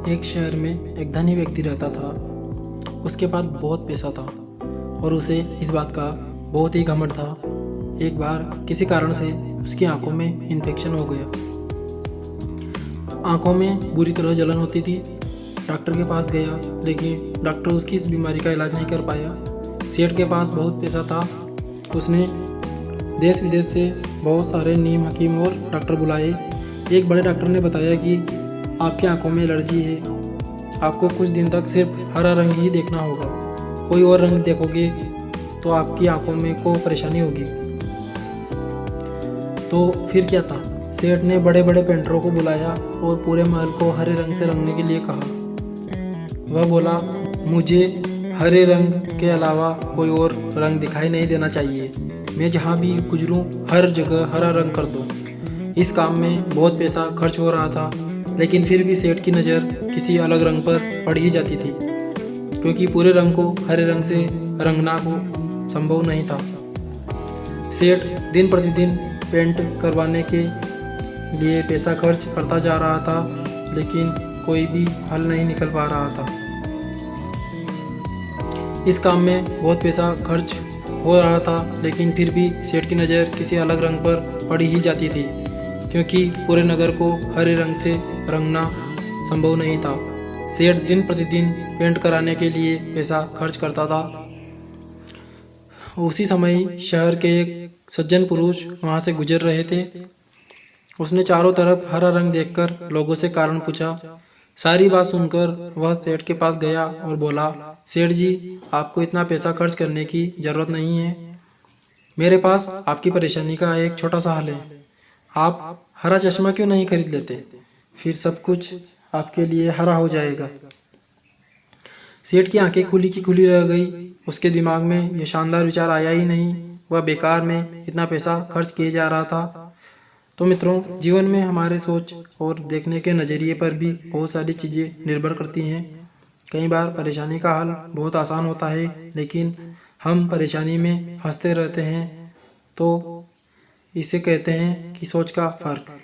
एक शहर में एक धनी व्यक्ति रहता था। उसके पास बहुत पैसा था और उसे इस बात का बहुत ही घमंड था। एक बार किसी कारण से उसकी आंखों में इन्फेक्शन हो गया। आंखों में बुरी तरह जलन होती थी। डॉक्टर के पास गया, लेकिन डॉक्टर उसकी इस बीमारी का इलाज नहीं कर पाया। सेठ के पास बहुत पैसा था। उसने देश विदेश से बहुत सारे नीम हकीम और डॉक्टर बुलाए। एक बड़े डॉक्टर ने बताया कि आपकी आंखों में एलर्जी है, आपको कुछ दिन तक सिर्फ हरा रंग ही देखना होगा। कोई और रंग देखोगे तो आपकी आंखों में को परेशानी होगी। तो फिर क्या था, सेठ ने बड़े बड़े पेंटरों को बुलाया और पूरे महल को हरे रंग से रंगने के लिए कहा। वह बोला, मुझे हरे रंग के अलावा कोई और रंग दिखाई नहीं देना चाहिए। मैं जहाँ भी गुजरूं हर जगह हरा रंग कर दो। इस काम में बहुत पैसा खर्च हो रहा था, लेकिन फिर भी सेठ की नज़र किसी अलग रंग पर पड़ ही जाती थी, क्योंकि पूरे रंग को हरे रंग से रंगना को संभव नहीं था। सेठ दिन प्रतिदिन पेंट करवाने के लिए पैसा खर्च करता जा रहा था, लेकिन कोई भी हल नहीं निकल पा रहा था। इस काम में बहुत पैसा खर्च हो रहा था, लेकिन फिर भी सेठ की नज़र किसी अलग रंग पर पड़ी ही जाती थी, क्योंकि पूरे नगर को हरे रंग से रंगना संभव नहीं था। सेठ दिन प्रतिदिन पेंट कराने के लिए पैसा खर्च करता था। उसी समय शहर के एक सज्जन पुरुष वहाँ से गुजर रहे थे। उसने चारों तरफ हरा रंग देखकर लोगों से कारण पूछा। सारी बात सुनकर वह सेठ के पास गया और बोला, सेठ जी, आपको इतना पैसा खर्च करने की ज़रूरत नहीं है। मेरे पास आपकी परेशानी का एक छोटा सा हल है। आप हरा चश्मा क्यों नहीं खरीद लेते? फिर सब कुछ आपके लिए हरा हो जाएगा। सेठ की आंखें खुली की खुली रह गई। उसके दिमाग में यह शानदार विचार आया ही नहीं। वह बेकार में इतना पैसा खर्च किए जा रहा था। तो मित्रों, जीवन में हमारे सोच और देखने के नज़रिए पर भी बहुत सारी चीज़ें निर्भर करती हैं। कई बार परेशानी का हल बहुत आसान होता है, लेकिन हम परेशानी में फंसते रहते हैं। तो इसे कहते हैं कि सोच का फ़र्क।